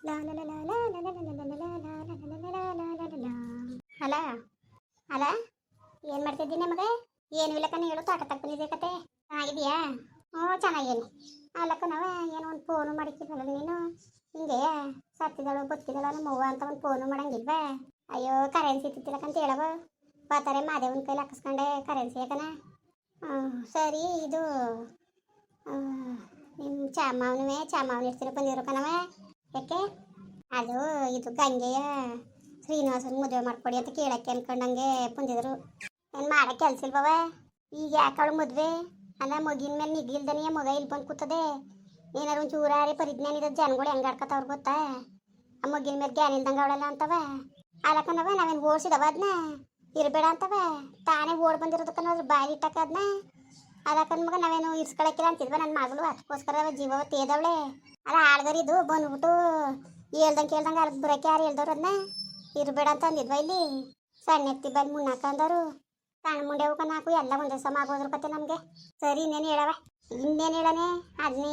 ಅಲ್ಲ ಅಲ್ಲ ಏನು ಮಾಡ್ತಿದ್ದೀನಿ ಮಗ? ಏನು ಇಲ್ಲಕ್ಕನ ಹೇಳು, ತೋಟ ತಕ್ಕ ಬಂದಿದೆ ಕತೆ ಚೆನ್ನಾಗಿದೆಯಾ? ಹ್ಞೂ ಚೆನ್ನಾಗೇನು. ಅಲ್ಲಕ್ಕನವ ಏನೋ ಒಂದು ಫೋನು ಮಾಡಿಕ್ಕಿದ್ವಲ್ಲ ನೀನು, ಹಿಂಗೆ ಸತ್ತಿದಳು ಬದುಕಿದಳು ನಮ್ಮವ್ವ ಅಂತ ಒಂದು ಫೋನು ಮಾಡಂಗಿಲ್ವಾ? ಅಯ್ಯೋ ಕರೆನ್ಸಿ ಇತ್ತಿಲ್ಲಕ್ಕಂತ ಹೇಳವ, ಬಾತಾರೆ ಮಾದೇವನ ಕೈಲಿ ಹಾಕಿಸ್ಕೊಂಡೆ ಕರೆನ್ಸಿ ಯಾಕನ. ಸರಿ ಇದು ನಿಮ್ಮ ಚಾಮಾವನ ಇರ್ತಿರ ಬಂದಿರೋ ಕಣವ. ಯಾಕೆ? ಅದು ಇದು ಗಂಗೆಯ ಶ್ರೀನಿವಾಸನ ಮದುವೆ ಮಾಡ್ಕೊಡಿ ಅಂತ ಕೇಳಕ್ಕೆ ಅನ್ಕೊಂಡಂಗೆ ಬಂದಿದ್ರು. ಏನು ಮಾಡೋ ಕೆಲ್ಸ ಇಲ್ವವ? ಈಗ ಯಾಕೆ ಅವಳು ಮದುವೆ ಅಲ್ಲ, ಮಗಿನ ಮೇಲೆ ನಿಗಿಲ್ದನೆಯ ಮಗ ಇಲ್ಲಿ ಬಂದು ಕೂತದೆ. ಏನಾರು ಒಂದು ಚೂರಾರಿ ಪರಿಜ್ಞಾನ ಇರೋದು ಜನಗಳು ಹೆಂಗೆ ಆಡ್ಕೊತವ್ರು ಗೊತ್ತಾ? ಆ ಮಗಿನ ಮೇಲೆ ಜ್ಞಾನ ಇಲ್ದಂಗೆ ಅವಳಲ್ಲ ಅಂತವ. ಅಲ್ಲಕ್ಕನವ ನಾವೇನು ಓಡಿಸಿದವ ಅದನ್ನ ಇರಬೇಡ ಅಂತವ, ತಾನೇ ಓಡ್ ಬಂದಿರೋದಕ್ಕನ್ನೋದ್ರ ಬಾಯಿ ಇಟ್ಟಕ್ಕ ಅದನ್ನ. ಅದಕ್ಕನ ಮಗ ನಾವೇನು ಇರ್ಸ್ಕೊಳಕ್ಕಿಲ್ಲ ಅಂತಿದ್ವ ನನ್ನ ಮಗಳು, ಅದಕ್ಕೋಸ್ಕರ ಜೀವ ತೇದವಳೆ. ಅಲ್ಲ ಆಳ್ಗರಿದು ಬಂದ್ಬಿಟ್ಟು ಹೇಳ್ದಂಗೆ ಕೇಳ್ದಂಗೆ ಅಲ್ಲಿ ಬರೋಕೆ ಯಾರು ಹೇಳ್ದವ್ರು ಅದನ್ನ ಇರಬೇಡ ಅಂತ ಅಂದಿದ್ವ ಇಲ್ಲಿ. ಸಣ್ಣ ಎತ್ತಿ ಬಂದು ಮುನ್ನಾಕ ಅಂದವರು, ಸಣ್ಣ ಮುಂಡೆ ಹೋಗ ನಾಲ್ಕು ಎಲ್ಲ ಒಂದೇ ಸಮ ಆಗೋದ್ರ ಕತೆ ನಮಗೆ. ಸರಿ ಇನ್ನೇನು ಹೇಳವ? ಇನ್ನೇನು ಹೇಳನೆ, ಅದನ್ನೇ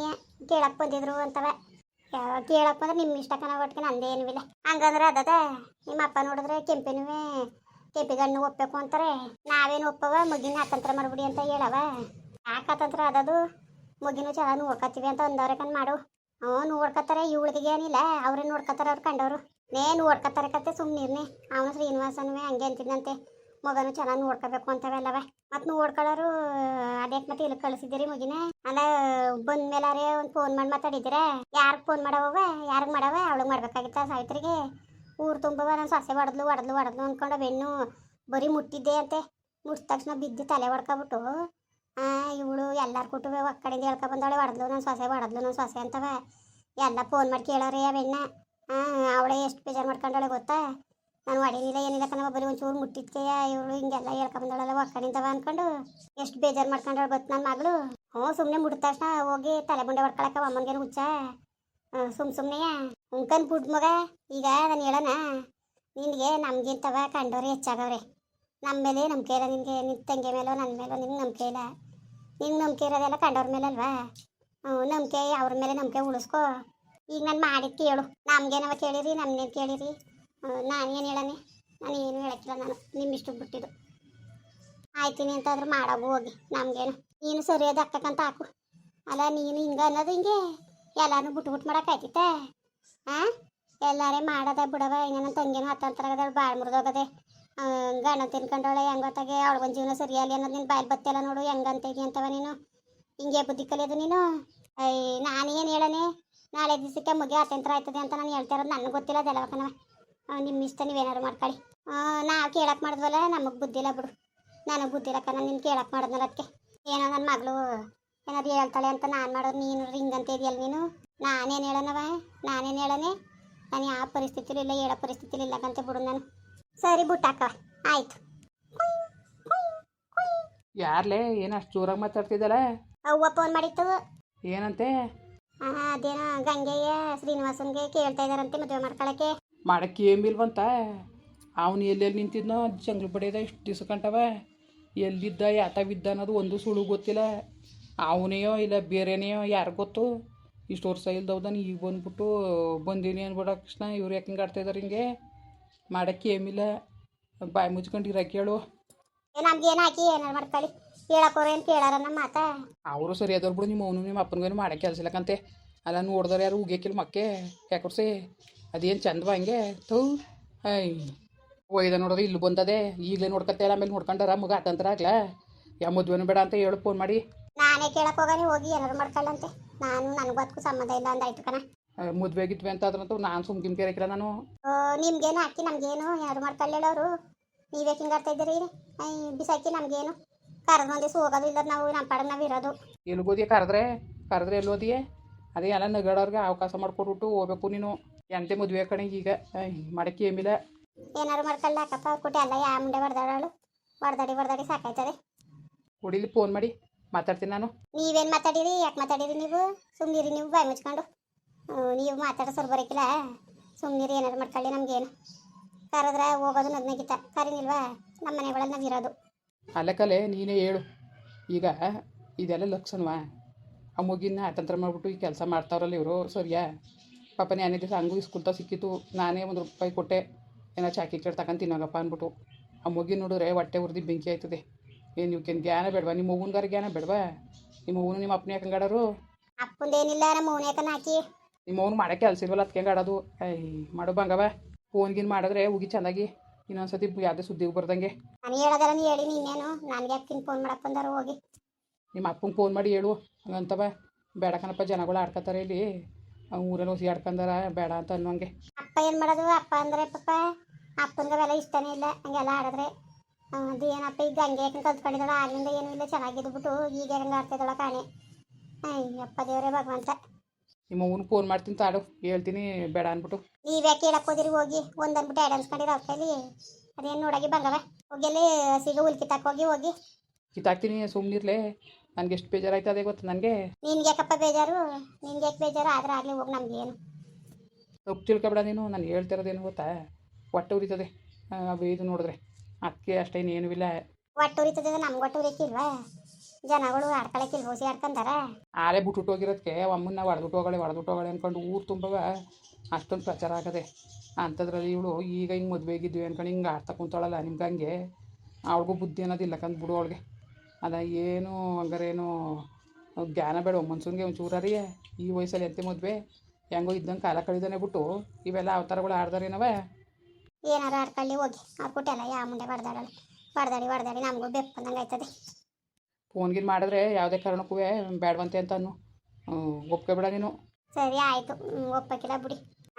ಕೇಳಕ್ಕೆ ಬಂದಿದ್ರು ಅಂತವ. ಕೇಳಕ್ಕೆ ಬಂದ್ರೆ ನಿಮ್ಮ ಇಷ್ಟ ಕನ, ಒಟ್ಟಿಗೆ ನಂದೇನೂ ಇಲ್ಲ. ಹಂಗಂದ್ರೆ ಅದದ ನಿಮ್ಮ ಅಪ್ಪ ನೋಡಿದ್ರೆ ಕೆಂಪಿಗಣ್ಣು ಒಪ್ಪಬೇಕು ಅಂತಾರೆ. ನಾವೇನು ಒಪ್ಪವ, ಮಗಿನ ಅತಂತ್ರ ಮಾಡ್ಬಿಡಿ ಅಂತ ಹೇಳವ. ಯಾಕೆ ಅತಂತ್ರ ಅದದು? ಮಗಿನೂ ಚೆನ್ನಾಗಿ ನೋಡ್ಕೊತೀವಿ ಅಂತ ಅಂದವ್ರೆ ಕಣ್ ಮಾಡು. ನೋಡ್ಕೊತಾರೆ, ಇವಳಿಗೆ ಏನಿಲ್ಲ, ಅವ್ರೇ ನೋಡ್ಕೊತಾರೆ ಅವ್ರು ಕಂಡವರು. ನೋಡ್ಕೊತಾರೆ ಕತೆ ಸುಮ್ಮನಿರ್ನೆ. ಅವನು ಶ್ರೀನಿವಾಸನೂ ಹಂಗೆ ಅಂತಿದ್ದಂತೆ, ಮಗನು ಚೆನ್ನಾಗಿ ನೋಡ್ಕೋಬೇಕು ಅಂತವೆಲ್ಲವ. ಮತ್ತು ನೋಡ್ಕೊಳ್ಳೋರು ಅದ್ಯಾಕೆ ಮತ್ತೆ ಇಲ್ಲಿ ಕಳಿಸಿದ್ದೀರಿ ಮಗಿನ? ಅಲ್ಲ ಬಂದ್ಮೇಲಾರೆ ಒಂದು ಫೋನ್ ಮಾಡಿ ಮಾತಾಡಿದ್ದೀರಾ? ಯಾರಿಗೆ ಫೋನ್ ಮಾಡವ? ಯಾರಿಗೆ ಮಾಡವ? ಅವಳಿಗೆ ಮಾಡ್ಬೇಕಾಗಿತ್ತ ಸಾವಿತ್ರಿಗೆ? ಊರು ತುಂಬವ ನಾನು ಸೊಸೆ ಹೊಡೆದ್ಲು ಅಂದ್ಕೊಂಡು ಬೆನ್ನು ಬರೀ ಮುಟ್ಟಿದ್ದೆ ಅಂತೆ. ಮುಟ್ಟಿದ ತಕ್ಷಣ ಬಿದ್ದು ತಲೆ ಹೊಡ್ಕೊಬಿಟ್ಟು ಇವಳು ಎಲ್ಲಾರು ಕೊಟ್ಟು ಒಕ್ಕಡೆಯಿಂದ ಹೇಳ್ಕೊ ಬಂದವಳೆ, ನನ್ನ ಸೊಸೆ ಅಂತವ. ಎಲ್ಲ ಫೋನ್ ಮಾಡಿ ಕೇಳೋರೆ ಅವೆಣ್ಣ. ಅವಳೇ ಎಷ್ಟು ಬೇಜಾರು ಮಾಡ್ಕೊಂಡವಳೆ ಗೊತ್ತಾ? ನಾನು ಹೊಡೀನಿಲ್ಲ ಏನಿಲ್ಲ ಕಣವ, ಬರೀ ಒಂಚೂರು ಮುಟ್ಟಿದ್ಕೆ ಇವಳು ಹಿಂಗೆಲ್ಲ ಹೇಳ್ಕೊ ಬಂದವಳೆಲ್ಲ ಒಕ್ಕಡಿಂದವ ಅಂದ್ಕೊಂಡು ಎಷ್ಟು ಬೇಜಾರು ಮಾಡ್ಕೊಂಡವಳು ಗೊತ್ತು ನನ್ನ ಮಗಳು. ಸುಮ್ಮನೆ ಮುಟ್ಟಿದ ತಕ್ಷಣ ಹೋಗಿ ತಲೆ ಬುಂಡೆ ಹೊಡ್ಕೊಳಕ್ಕ ಅಮ್ಮನಿಗೇನು ಹುಚ್ಚ? ಸುಮ್ಮನೆಯಾ ಉಂಕನ್ ಬುಡ್ ಮಗ. ಈಗ ನಾನು ಹೇಳೋಣ ನಿನಗೆ, ನಮಗಿಂತವ ಕಂಡವ್ರೆ ಹೆಚ್ಚಾಗವ್ರೆ. ನಮ್ಮ ಮೇಲೆ ನಂಬಿಕೆ ಇಲ್ಲ ನಿನಗೆ, ನಿನ್ನ ತಂಗಿ ಮೇಲೋ ನನ್ನ ಮೇಲೋ ನಿನ್ಗೆ ನಂಬಿಕೆ ಇಲ್ಲ. ನಿನ್ಗೆ ನಂಬಿಕೆ ಇರೋದೆಲ್ಲ ಕಂಡವ್ರ ಮೇಲೆ ಅಲ್ವಾ? ನಂಬಿಕೆ ಅವ್ರ ಮೇಲೆ ನಂಬಿಕೆ ಉಳಿಸ್ಕೊ. ಈಗ ನಾನು ಮಾಡಿದ್ದು ಕೇಳು, ನಮಗೇನವ ಕೇಳಿರಿ, ನಮ್ಮನ್ನೇನು ಕೇಳಿರಿ? ನಾನೇನು ಹೇಳನೆ? ನಾನು ಏನು ಹೇಳಕ್ಕಿಲ್ಲ, ನಾನು ನಿಮ್ಮಿಷ್ಟಕ್ಕೆ ಬಿಟ್ಟಿದ್ದು. ಆಯ್ತೀನಿ ಅಂತಾದ್ರೂ ಮಾಡೋಗು ಹೋಗಿ, ನಮಗೇನು. ನೀನು ಸರಿಯಾದ ಹಾಕಕ್ಕಂತ ಹಾಕು. ಅಲ್ಲ ನೀನು ಹಿಂಗೆ ಅನ್ನೋದು ಹಿಂಗೆ ಎಲ್ಲಾನು ಬಿಟ್ಟು ಮಾಡೋಕ್ಕಾಯ್ತಿತ್ತ? ಎಲ್ಲಾರೇ ಮಾಡದ ಬಿಡವ. ಇನ್ನು ನನ್ನ ತಂಗಿನೂ ಹತ್ತಂತರಾಗದ, ಬಾಳ್ ಮುರಿದೋಗದೆ. ಗಂಡ ತಿನ್ಕೊಂಡವಳೆ ಹೆಂಗೊತ್ತಾಗೆ, ಅವಳಿಗೊಂದು ಜೀವನ ಸರಿಯಾಲಿ ಅನ್ನೋದು ನಿನ್ನ ಬಾಯಲ್ಲಿ ಬತ್ತೆಲ್ಲ ನೋಡು ಹೆಂಗಂತೇಗಿ ಅಂತವ ನೀನು. ಹಿಂಗೆ ಬುದ್ಧಿ ಕಲಿಯೋದು ನೀನು? ನಾನೇನು ಹೇಳನೆ? ನಾಳೆ ದಿವಸಕ್ಕೆ ಮುಗಿ ಅತಂತ್ರ ಆಯ್ತದೆ ಅಂತ ನಾನು ಹೇಳ್ತಾ ಇರೋದು ನನಗೆ ಗೊತ್ತಿಲ್ಲ ಅದೆಲ್ಲವಕನವ. ನಿಮ್ಮ ಇಷ್ಟ, ನೀವೇನಾರು ಮಾಡ್ಕೊಳ್ಳಿ. ನಾವು ಕೇಳಕ್ಕೆ ಮಾಡಿದ್ವಲ್ಲ, ನಮಗೆ ಬುದ್ಧಿ ಇಲ್ಲ ಬಿಡು. ನನಗೆ ಬುದ್ಧಿ ಇಲ್ಲಕ್ಕ, ನಾನು ನಿನ್ನ ಕೇಳಕ್ಕೆ ಮಾಡಿದ್ನಲ್ಲ ಅದಕ್ಕೆ. ಏನೋ ನನ್ನ ಮಗಳು ಏನಾದ್ರು ಹೇಳ್ತಾಳೆ ಅಂತ ನಾನು ಮಾಡೋದು, ನೀನು ಹಿಂಗಂತ ಇದೆಯಲ್ಲ ನೀನು. ನಾನೇನು ಹೇಳನವ? ನಾನೇನು ಹೇಳನೆ? ನಾನು ಯಾವ ಪರಿಸ್ಥಿತಿಲಿ ಇಲ್ಲ, ಹೇಳೋ ಪರಿಸ್ಥಿತಿಲಿ ಇಲ್ಲಕ್ಕಂತೆ ಬಿಡು ನಾನು. ಸರಿ ಬಿಟ್ಟಾಕ ಆಯ್ತು. ಯಾರ್ಲೇ ಏನು ಅಷ್ಟು ಜೋರಾಗಿ ಮಾತಾಡ್ತಿದ್ದಲ್ಲ? ಅವ್ವ ಫೋನ್ ಮಾಡಿತ್ತು. ಏನಂತೆ? ಅದೇನೋ ಗಂಗೆಯ ಶ್ರೀನಿವಾಸನ್ಗೆ ಕೇಳ್ತಾ ಇದಾರಂತೆ ಮದುವೆ ಮಾಡ್ಕೊಳಕ್ಕೆ. ಮಾಡಕ್ಕೆ ಏಮಿಲ್ವಂತ? ಅವನು ಎಲ್ಲೆಲ್ಲಿ ನಿಂತಿದ್ನೋ ಜಂಗ್ಲು ಬಡಿಯದ ಇಷ್ಟು ದಿವಸ ಕಂಟವ. ಎಲ್ಲಿದ್ದ ಯಾತವಿದ್ದ ಅನ್ನೋದು ಒಂದು ಸುಳು ಗೊತ್ತಿಲ್ಲ. ಅವನೆಯೋ ಇಲ್ಲ ಬೇರೆನೆಯೋ ಯಾರು ಗೊತ್ತು? ಇಷ್ಟು ವರ್ಷ ಇಲ್ದವ್ದಾನ ಈಗ ಬಂದ್ಬಿಟ್ಟು ಬಂದೀನಿ ಅನ್ಬಿಡೋ ಕೃಷ್ಣ. ಇವ್ರು ಯಾಕೆ ಹಿಂಗೆ ಆಡ್ತಾ ಇದ್ದಾರೆ? ಹಿಂಗೆ ಮಾಡಕ್ಕೆ ಏಮಿಲ್ಲ, ಬಾಯಿ ಮುಚ್ಕೊಂಡು ಇರಕ್ಕೆ ಹೇಳು. ನಮ್ಗೇನು ಹಾಕಿ ಏನಾರು ಮಾಡ್ಕೊಳ್ಳಿ, ಹೇಳಕ್ಕೋರು ಏನು ಕೇಳಾರ ನಮ್ಮ ಮಾತಾ? ಅವರು ಸರಿ ಅದ್ರ ಬಿಡು, ನಿಮ್ಮ ಅವನು ನಿಮ್ಮ ಅಪ್ಪನಿಗೇನು ಮಾಡೋಕ್ಕೆ ಕೆಲಸ ಇಲ್ಲಕ್ಕಂತೆ. ಅಲ್ಲ ನೋಡಿದ್ರೆ ಯಾರು ಉಗಿಯಕ್ಕಿಲ್ಲ ಮಕ್ಕೆ ಯಾಕೊರ್ಸಿ ಅದೇನು ಚಂದವ ಹಂಗೆ ತೂ. ಒಯ್ದ ನೋಡೋದು ಇಲ್ಲಿ ಬಂದದೆ, ಈಗಲೇ ನೋಡ್ಕತ್ತೆ, ಆಮೇಲೆ ನೋಡ್ಕೊಂಡಾರ ಮಗ ಆತಂತ್ರ ಆಗ್ಲಾ? ಯಾವ ಮದುವೆನೂ ಬೇಡ ಅಂತ ಹೇಳು ಫೋನ್ ಮಾಡಿ. ನಾನೇ ಕೇಳಕ್ಕೆ ಹೋಗಾನೆ, ಹೋಗಿ ಏನಾರು ಮಾಡ್ಕೊಳ್ಳಂತೆ. ನನಗೂ ಅದಕ್ಕೂ ಸಂಬಂಧ ಇಲ್ಲ ಅಂದಾಯ್ತು ಕಣ. ಮದುವೆ ಗಿದ್ವಿ ಅಂತ ಅದ್ರಂತೂ ನಾನು ಸುಮ್ಕಿನ್ ಕೇಳಕ್ಕಿಲ್ಲ ನಾನು. ನಿಮ್ಗೇನು ಹಾಕಿ ನಮಗೇನು ಯಾರು ಮಾಡ್ಕೊಳ್ಳೇಳೋರು? ನೀವೇ ಹಿಂಗೆ ಆಡ್ತಾ ಇದ್ದೀರಿ? ಬಿಸಾಕಿ ನಮಗೇನು ಕರೆದು ಒಂದಿವ್ಸ ಹೋಗೋದು ಇಲ್ಲ, ನಾವು ನಮ್ಮ ಪಾಡಿಗೆ ನಾವು ಇರೋದು. ಎಲ್ಗೋದಿಯ ಕರೆದ್ರೆ ಎಲ್ಲೋದಿಯೇ? ಅದೇ ಎಲ್ಲ ನಗಾಡೋರ್ಗೆ ಅವಕಾಶ ಮಾಡ್ಕೊಟ್ಬಿಟ್ಟು ಹೋಗ್ಬೇಕು ನೀನು. ಎಂತೆ ಮದುವೆ ಕಣೆ ಈಗ ಮಾಡಕ್ಕೆ ಏಮಿಲ್ಲ. ಏನಾರು ಮಾಡ್ಕೊಳ್ಳ ಅಕ್ಕಪ್ಪ ಅವ್ರು ಕೊಟ್ಟು ಎಲ್ಲ ಯಾ ಮುಂಡೆ ಹೊಡೆದಾಡಳು, ಹೊಡೆದಾಡಿ ಸಾಕಾಯ್ತದೆ. ಕುಡಿಲಿ ಫೋನ್ ಮಾಡಿ ಮಾತಾಡ್ತೀನಿ ನಾನು. ನೀವೇನು ಮಾತಾಡಿರಿ? ಯಾಕೆ ಮಾತಾಡಿರಿ ನೀವು? ಸುಮ್ಮನಿರಿ ನೀವು, ಬಾಯಿ ಮುಚ್ಕೊಂಡು. ನೀವು ಮಾತಾಡೋ ಸರ್ ಬರೋಕ್ಕಿಲ್ಲ, ಸುಮ್ಮನಿರಿ. ಏನಾರು ಮಾಡ್ಕೊಳ್ಳಿ, ನಮಗೇನು. ಕರೆದ್ರೆ ಹೋಗೋದು ನಗ್ನಗಿತ್ತ, ಕರೀನಿಲ್ವಾ? ನಮ್ಮ ಮನೆಗಳಲ್ಲಿ ನಾವು ಇರೋದು. ಅಲ್ಲಕ್ಕಲೆ ನೀನೇ ಹೇಳು. ಈಗ ಇದೆಲ್ಲ ಲಕ್ಷಣವಾ? ಆ ಮುಗಿನ ಅತಂತ್ರ ಮಾಡಿಬಿಟ್ಟು ಈ ಕೆಲಸ ಮಾಡ್ತಾವ್ರಲ್ಲ ಇವರು, ಸರಿಯಾ? ಪಾಪ ನ್ಯಾನೇ ದಿವಸ ಹಂಗೂ ಇಸ್ಕೂಲ್ತ ಸಿಕ್ಕಿತ್ತು. ನಾನೇ ₹1 ಕೊಟ್ಟೆ, ಏನೋ ಚಾಕಿ ಕೇಳಿ ತಗೊಂಡು ತಿನ್ನೋಗಪ್ಪ ಅಂದ್ಬಿಟ್ಟು. ಆ ಮಗಿ ನೋಡಿದ್ರೆ ಹೊಟ್ಟೆ ಉರ್ದು ಬೆಂಕಿ ಆಯ್ತದೆ. ಏನು ಇವಕ್ಕೇನು ಜ್ಞಾನ ಬೇಡವಾ? ನಿಮ್ಮ ಅವ್ವನ್ಗಾರ ಜ್ಞಾನ ಬೇಡವಾ? ನಿಮ್ಮ ಅವ್ವನು ನಿಮ್ಮ ಅಪ್ಪನೇ ಯಾಕಂಗಾಡೋರು? ಅಪ್ಪಂದೇನಿಲ್ಲ ನಮ್ಮ ಮೌನ ಯಾಕನ ಹಾಕಿ ನಿಮ್ಮ ಅವ್ನು ಮಾಡೋಕ್ಕೆ ಕೆಲಸ ಇಲ್ವಲ್ಲ, ಅದಕ್ಕೆ ಆಡೋದು. ಮಾಡೋ ಬಂಗವ ಫೋನ್ಗಿನ್ ಮಾಡಿದ್ರೆ ಉಗಿ ಚೆಂದಾಗಿ ಇನ್ನೊಂದ್ಸತಿ ಯಾವುದೇ ಸುದ್ದಿಗೆ ಬರ್ದಂಗೆ. ನಾನು ಹೇಳೋದಲ್ಲ ನೀ ಹೇಳಿ ನೀನೇನು ನನಗೆ ಯಾಕೆ ಫೋನ್ ಮಾಡಕ್ಕೆ ಬಂದಾರು ಹೋಗಿ. ನಿಮ್ಮ ಅಪ್ಪಂಗೆ ಫೋನ್ ಮಾಡಿ ಹೇಳು ಹಂಗಂತವ. ಬೇಡ ಕಣಪ್ಪ, ಜನಗಳು ಆಡ್ಕೊತಾರೆ ಇಲ್ಲಿ, ಊರಲ್ಲಿ ಹೊಸಿ ಆಡ್ಕೊಂಡಾರ, ಬೇಡ ಅಂತ ಅನ್ನೋಂಗೆ. ಅಪ್ಪ ಏನು ಮಾಡೋದು? ಅಪ್ಪ ಅಂದರೆ ಪಾಪ ಅಪ್ಪನಿಗೆ ಅವೆಲ್ಲ ಇಷ್ಟನೇ ಇಲ್ಲ ಹಂಗೆಲ್ಲ ಆಡಿದ್ರೆ. ಅದು ಏನಪ್ಪ ಈಗ ಹಂಗೆ ಯಾಕೆ ಕಲ್ತ್ಕೊಂಡಿದ್ದಾಳ, ಆಗ್ಲಿಂದ ಏನೂ ಇಲ್ಲ ಚೆನ್ನಾಗಿದ್ಬಿಟ್ಟು ಈಗ ಹೆಂಗೆ ಆಡ್ತಿದ್ದಾಳ ಕಾಣೆ. ಅಯ್ಯಪ್ಪ ದೇವರೇ ಭಗವಂತ. ನಿಮ್ಮ ಅವ್ನು ಫೋನ್ ಮಾಡ್ತೀನಿ ತಾಡು, ಹೇಳ್ತೀನಿ ಬೇಡ ಅಂದ್ಬಿಟ್ಟು. ನೀವ್ಯಾಕೆ ಹೇಳಕ್ಕೆ ಹೋದಿರಿ? ಹೋಗಿ ಒಂದನ್ಬಿಟ್ಟು ಎರಡು ಅನ್ಸ್ಕೊಂಡಿರೋ ಅವ್ರ ಕೈಲಿ ಅದೇನು ನೋಡಾಗಿ ಬಂಗವ. ಹೋಗಿಯಲ್ಲಿ ಹಸಿಗೆ ಹುಲ್ಕಿ ಹೋಗಿ ಹೋಗಿ ಕಿತ್ತಾಕ್ತೀನಿ, ಸುಮ್ಮನಿರ್ಲೆ. ನನಗೆ ಎಷ್ಟು ಬೇಜಾರಾಯ್ತು ಅದೇ ಗೊತ್ತು ನನಗೆ. ನಿನ್ಗೆ ಯಾಕಪ್ಪ ಬೇಜಾರು? ನಿನ್ಗೆ ಯಾಕೆ ಬೇಜಾರು? ಆದ್ರೆ ಆಗಲಿ ಹೋಗಿ, ನಮ್ಗೆ ಏನು ತಪ್ಪು ತಿಳ್ಕೊಬೇಡ ನೀನು. ನಾನು ಹೇಳ್ತಿರೋದೇನು ಗೊತ್ತಾ, ಹೊಟ್ಟೆ ಉರಿತದೆ ಇದು ನೋಡಿದ್ರೆ, ಅದಕ್ಕೆ ಅಷ್ಟೇ, ಇನ್ನೇನು ಇಲ್ಲ. ಒಟ್ಟು ಉರಿತದೆ, ನಮ್ಗೆ ಒಟ್ಟು ಉರಿಕಿಲ್ವಾ? ಜನಗಳು ಆಡ್ಕೊಳಕ್ಕಿಲ್ಲ, ಹೋಸಿ ಆಡ್ಕೊಂಡಾರ. ಆಲೇ ಬಿಟ್ಬಿಟ್ಟು ಹೋಗಿರೋದಕ್ಕೆ ಅಮ್ಮನ್ನ ಹೊಡೆದ್ಬಿಟ್ಟು ಹೋಗಳೆ ಅಂದ್ಕೊಂಡು ಊರು ತುಂಬವ ಅಷ್ಟೊಂದು ಪ್ರಚಾರ ಆಗದೆ. ಅಂಥದ್ರಲ್ಲಿ ಇವಳು ಈಗ ಹಿಂಗೆ ಮದುವೆಗಿದ್ವಿ ಅಂದ್ಕೊಂಡು ಹಿಂಗೆ ಆಡ್ತಾ ಕುಂತಾಳಲ್ಲ, ನಿಮ್ಗೆ ಹಂಗೆ ಅವಳಿಗೂ ಬುದ್ಧಿ ಅನ್ನೋದಿಲ್ಲ ಕಂದು ಬಿಡು ಅವಳಿಗೆ. ಅದ ಏನು ಹಂಗಾರೇನು ಜ್ಞಾನ ಬೇಡ ಮನ್ಸೂನ್ಗೆ ಒಂಚೂರೇ. ಈ ವಯಸ್ಸಲ್ಲಿ ಎಂತೆ ಮದುವೆ, ಹೆಂಗೋ ಇದ್ದಂಗೆ ಕಾಲ ಕಳಿದಾನೆ ಬಿಟ್ಟು ಇವೆಲ್ಲ ಅವತಾರಗಳು ಆಡ್ದಾರೇನವ. ಏನಾರು ಆಡ್ಕೊಳ್ಳಿ ಹೋಗಿ, ಅವ್ರು ಕೊಟ್ಟೆಲ್ಲ ಯಾವ ಮುಂದೆ ಹೊಡೆದಾಡಿ ನಮಗೂ ಬೆಪ್ಪಂದಂಗೆ ಆಯ್ತದೆ. ಫೋನ್ಗಿನ್ ಮಾಡಿದ್ರೆ ಯಾವುದೇ ಕಾರಣಕ್ಕೂ ಬೇಡವಂತೆ ಅಂತ ಅನ್ನು ಒಪ್ಕೊಬೇಡ ನೀನು. ಸರಿ ಆಯಿತು, ಒಪ್ಪಕ್ಕಿಲ್ಲ ಬಿಡಿ.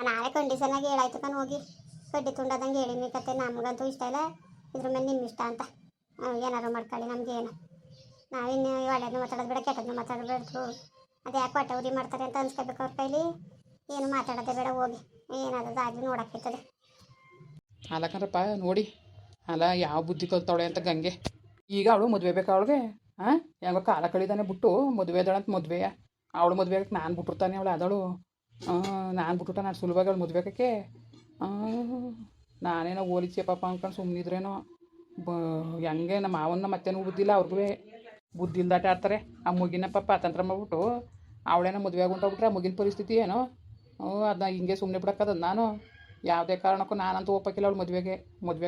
ನಾಳೆ ಕಂಡೀಷನಾಗಿ ಹೇಳಾಯ್ತು ಕಣ್ ಹೋಗಿ. ಕಡ್ಡಿ ತುಂಡದಂಗೆ ಹೇಳಿ ಕತೆ, ನಮಗಂತೂ ಇಷ್ಟ ಇಲ್ಲ, ಇದ್ರ ಮೇಲೆ ನಿಮ್ಮ ಇಷ್ಟ ಅಂತ. ಏನಾರು ಮಾಡ್ಕೊಳ್ಳಿ, ನಮಗೇನು. ನಾವಿನ್ನು ಒಳ್ಳೆಯದನ್ನು ಮಾತಾಡೋದು ಬೇಡ, ಕೆಟ್ಟದನ್ನು ಮಾತಾಡಬೇಡ್ರು. ಅದು ಯಾಕೆ ಹೊಟ್ಟೆ ಉರಿ ಮಾಡ್ತಾರೆ ಅಂತ ಅನ್ಸ್ಕೋಬೇಕು ಅವ್ರ ಕೈಲಿ. ಏನು ಮಾತಾಡೋದೇ ಬೇಡ, ಹೋಗಿ ಏನಾದರೂ ಆಗಲಿ ನೋಡೋಕ್ಕಿರ್ತದೆ. ಅಲ್ಲಕಂದ್ರಪ್ಪ ನೋಡಿ, ಅಲ್ಲ ಯಾವ ಬುದ್ಧಿ ಕಲ್ತವಳೆ ಅಂತ ಗಂಗೆ. ಈಗ ಅವಳು ಮದುವೆ ಬೇಕಾ ಅವಳಿಗೆ? ಹೆಂಗೋ ಕಾಲ ಕಳಿದಾನೆ ಬಿಟ್ಟು ಮದುವೆ ಅದಳಂತ ಮದುವೆಯ. ಅವಳು ಮದುವೆ ಆಗಕ್ಕೆ ನಾನು ಬಿಟ್ಟಿರ್ತಾನೆ, ಅವಳು ಅದಳು. ನಾನು ಬಿಟ್ಬಿಟ್ಟ, ನಾನು ಸುಲಭವಾಗಿ ಅವಳು ಮದುವೆ ಆಗೋಕ್ಕೆ. ನಾನೇನೋ ಓಲಿಸೆ ಪಾಪ ಅಂದ್ಕೊಂಡು ಸುಮ್ಮನಿದ್ರೇನೋ ಹೆಂಗೆ ನಮ್ಮ ಮಾವನ್ನ ಮತ್ತೇನು ಬುದ್ಧಿಲ್ಲ, ಅವ್ರಿಗೂ ಬುದ್ಧಿ ಇಲ್ದಾಟ ಆಡ್ತಾರೆ. ಆ ಮುಗಿನ ಪಾಪ ಅತಂತ್ರ ಮಾಡ್ಬಿಟ್ಟು ಅವಳೇನೋ ಮದುವೆ ಆಗುಂಟೋಗ್ಬಿಟ್ರೆ ಆ ಮುಗಿನ ಪರಿಸ್ಥಿತಿ ಏನೋ. ಅದನ್ನ ಹಿಂಗೆ ಸುಮ್ಮನೆ ಬಿಡಕ್ಕದ ನಾನು. ಯಾವುದೇ ಕಾರಣಕ್ಕೂ ನಾನಂತೂ ಒಪ್ಪಕ್ಕಿಲ್ಲ ಅವಳು ಮದುವೆಗೆ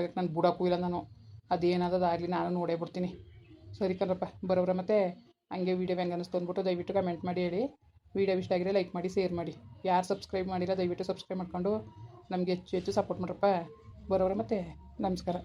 ಆಗಕ್ಕೆ ನಾನು ಬಿಡೋಕ್ಕೂ ಇಲ್ಲ ನಾನು. ಅದೇನಾದಾಗಲಿ ನಾನು ನೋಡೇ ಬಿಡ್ತೀನಿ. ಸರಿ ಕಣ್ರಪ್ಪ, ಬರೋಬ್ರ. ಮತ್ತು ಹಂಗೆ ವೀಡಿಯೋ ಹೆಂಗೆ ಅನ್ನಿಸ್ತು ಅಂದ್ಬಿಟ್ಟು ದಯವಿಟ್ಟು ಕಮೆಂಟ್ ಮಾಡಿ ಹೇಳಿ. ವೀಡಿಯೋ ಇಷ್ಟ ಆಗಿದ್ರೆ ಲೈಕ್ ಮಾಡಿ, ಶೇರ್ ಮಾಡಿ. ಯಾರು ಸಬ್ಸ್ಕ್ರೈಬ್ ಮಾಡಿಲ್ಲ ದಯವಿಟ್ಟು ಸಬ್ಸ್ಕ್ರೈಬ್ ಮಾಡ್ಕೊಂಡು ನಮಗೆ ಹೆಚ್ಚು ಹೆಚ್ಚು ಸಪೋರ್ಟ್ ಮಾಡ್ರಪ್ಪ. ಬರೋಬ್ರ, ಮತ್ತು ನಮಸ್ಕಾರ.